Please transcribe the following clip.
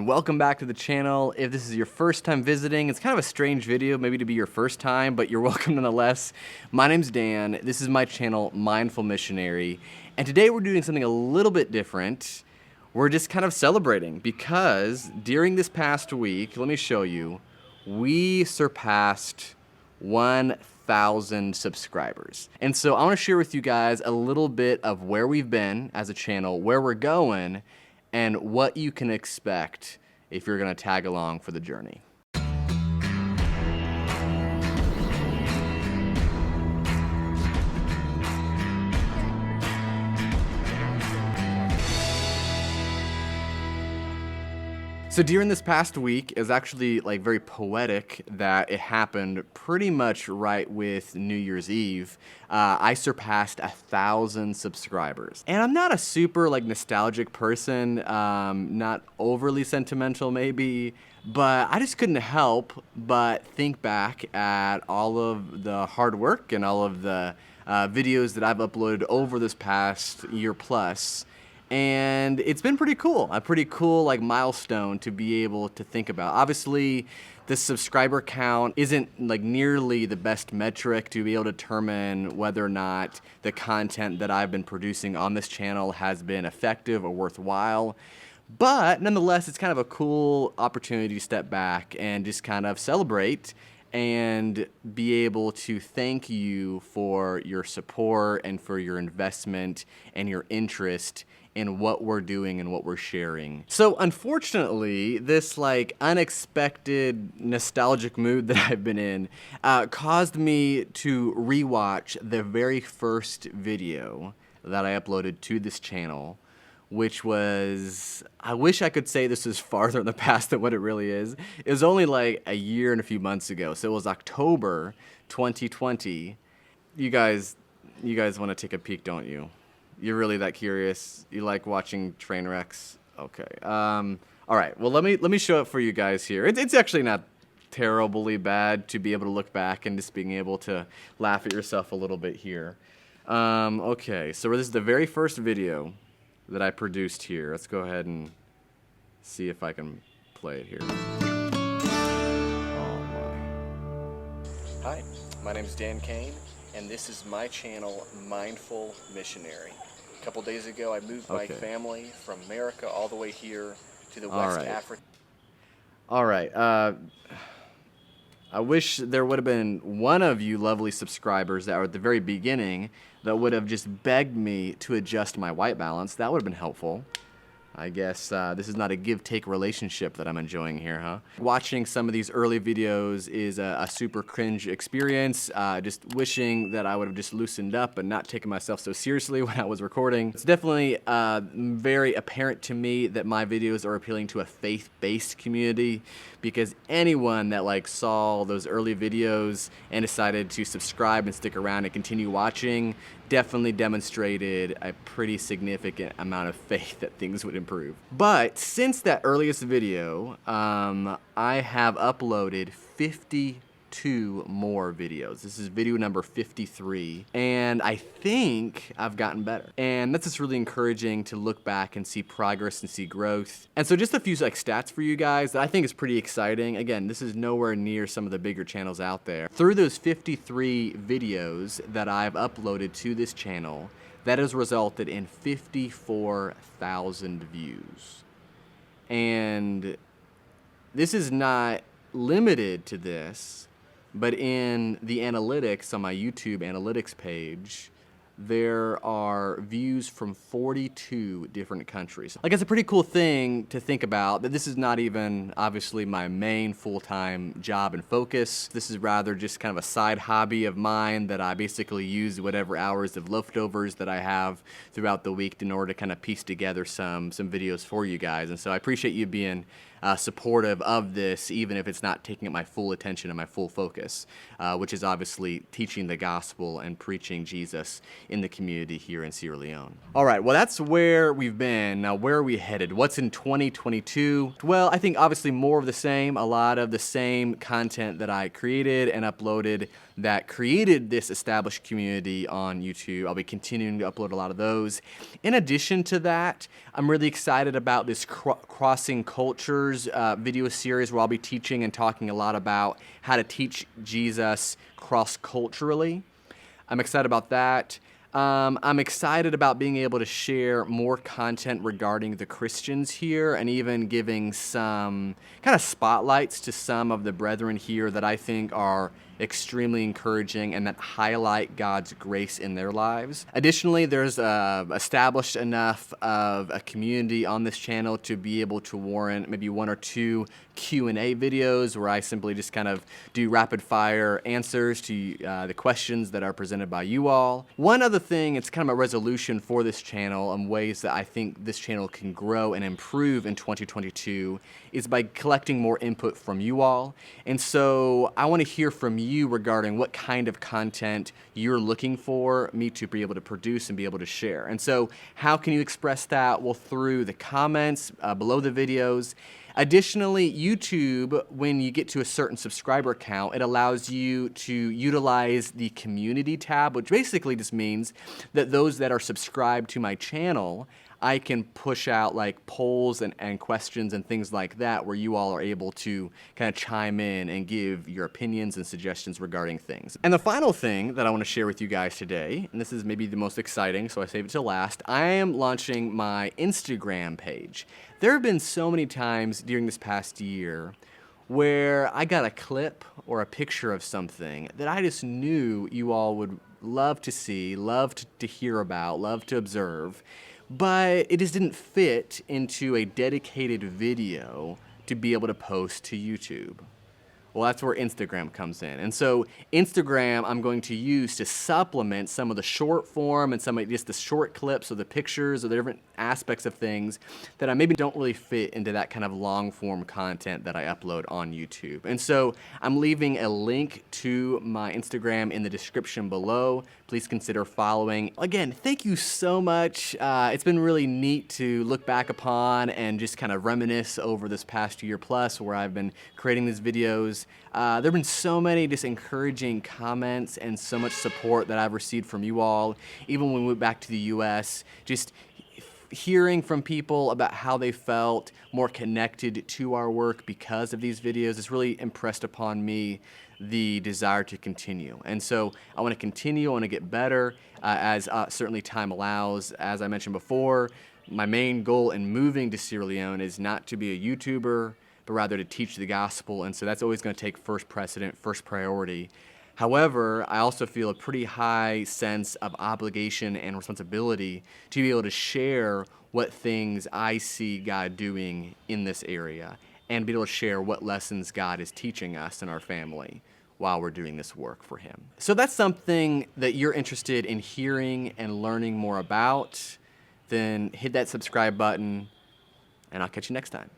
Welcome back to the channel. If this is your first time visiting, it's kind of a strange video, maybe to be your first time, but you're welcome nonetheless. My name's Dan. This is my channel, Mindful Missionary, and today we're doing something a little bit different. We're just kind of celebrating because during this past week, let me show you, we surpassed 1,000 subscribers. And so I want to share with you guys a little bit of where we've been as a channel, where we're going, and what you can expect if you're gonna tag along for the journey. So during this past week, it was actually like very poetic that it happened pretty much right with New Year's Eve. I surpassed 1,000 subscribers. And I'm not a super like nostalgic person, not overly sentimental maybe, but I just couldn't help but think back at all of the hard work and all of the videos that I've uploaded over this past year plus. And it's been pretty cool, a pretty cool like milestone to be able to think about. Obviously, the subscriber count isn't like nearly the best metric to be able to determine whether or not the content that I've been producing on this channel has been effective or worthwhile. But nonetheless, it's kind of a cool opportunity to step back and just kind of celebrate and be able to thank you for your support and for your investment and your interest in what we're doing and what we're sharing. So unfortunately, this like unexpected nostalgic mood that I've been in caused me to rewatch the very first video that I uploaded to this channel, which was, I wish I could say this is farther in the past than what it really is. It was only like a year and a few months ago. So it was October 2020. You guys want to take a peek, don't you? You're really that curious? You like watching train wrecks? Okay. All right. Well, let me show it for you guys here. It's actually not terribly bad to be able to look back and just being able to laugh at yourself a little bit here. Okay. So this is the very first video that I produced here. Let's go ahead and see if I can play it here. Oh my. Hi, my name is Dan Kane, and this is my channel, Mindful Missionary. A couple days ago, I moved my family from America all the way here to the West Africa. All right. I wish there would have been one of you lovely subscribers that were at the very beginning that would have just begged me to adjust my white balance. That would have been helpful. I guess this is not a give-take relationship that I'm enjoying here, huh? Watching some of these early videos is a super cringe experience. Just wishing that I would have just loosened up and not taken myself so seriously when I was recording. It's definitely very apparent to me that my videos are appealing to a faith-based community, because anyone that like saw those early videos and decided to subscribe and stick around and continue watching definitely demonstrated a pretty significant amount of faith that things would improve. But since that earliest video, I have uploaded 52 more videos. This is video number 53, and I think I've gotten better. And that's just really encouraging to look back and see progress and see growth. And so just a few like stats for you guys that I think is pretty exciting. Again, this is nowhere near some of the bigger channels out there. Through those 53 videos that I've uploaded to this channel, that has resulted in 54,000 views. And this is not limited to this, but in the analytics on my YouTube analytics page, there are views from 42 different countries. Like, it's a pretty cool thing to think about, that this is not even obviously my main full-time job and focus. This is rather just kind of a side hobby of mine that I basically use whatever hours of leftovers that I have throughout the week in order to kind of piece together some videos for you guys. And so I appreciate you being supportive of this, even if it's not taking up my full attention and my full focus, which is obviously teaching the gospel and preaching Jesus in the community here in Sierra Leone. All right, well, that's where we've been. Now, where are we headed? What's in 2022? Well, I think obviously more of the same, a lot of the same content that I created and uploaded that created this established community on YouTube. I'll be continuing to upload a lot of those. In addition to that, I'm really excited about this crossing cultures Teachers video series where I'll be teaching and talking a lot about how to teach Jesus cross-culturally. I'm excited about that. I'm excited about being able to share more content regarding the Christians here and even giving some kind of spotlights to some of the brethren here that I think are extremely encouraging and that highlight God's grace in their lives. Additionally, there's established enough of a community on this channel to be able to warrant maybe 1 or 2 Q&A videos where I simply just kind of do rapid fire answers to the questions that are presented by you all. One other thing, it's kind of a resolution for this channel and ways that I think this channel can grow and improve in 2022 is by collecting more input from you all. And so I want to hear from you regarding what kind of content you're looking for me to be able to produce and be able to share. And so how can you express that? Well, through the comments below the videos. Additionally, YouTube, when you get to a certain subscriber count, it allows you to utilize the community tab, which basically just means that those that are subscribed to my channel, I can push out like polls and questions and things like that where you all are able to kind of chime in and give your opinions and suggestions regarding things. And the final thing that I want to share with you guys today, and this is maybe the most exciting, so I save it till last, I am launching my Instagram page. There have been so many times during this past year where I got a clip or a picture of something that I just knew you all would love to see, love to hear about, love to observe, but it just didn't fit into a dedicated video to be able to post to YouTube. Well, that's where Instagram comes in. And so Instagram I'm going to use to supplement some of the short form and some of just the short clips or the pictures or the different aspects of things that I maybe don't really fit into that kind of long form content that I upload on YouTube. And so I'm leaving a link to my Instagram in the description below. Please consider following. Again, thank you so much. It's been really neat to look back upon and just kind of reminisce over this past year plus where I've been creating these videos. There have been so many just encouraging comments and so much support that I've received from you all, even when we went back to the US, just hearing from people about how they felt more connected to our work because of these videos has really impressed upon me the desire to continue. And so I want to continue, I want to get better as certainly time allows. As I mentioned before, my main goal in moving to Sierra Leone is not to be a YouTuber, but rather to teach the gospel. And so that's always going to take first precedent, first priority. However, I also feel a pretty high sense of obligation and responsibility to be able to share what things I see God doing in this area and be able to share what lessons God is teaching us and our family while we're doing this work for Him. So that's something that you're interested in hearing and learning more about, then hit that subscribe button, and I'll catch you next time.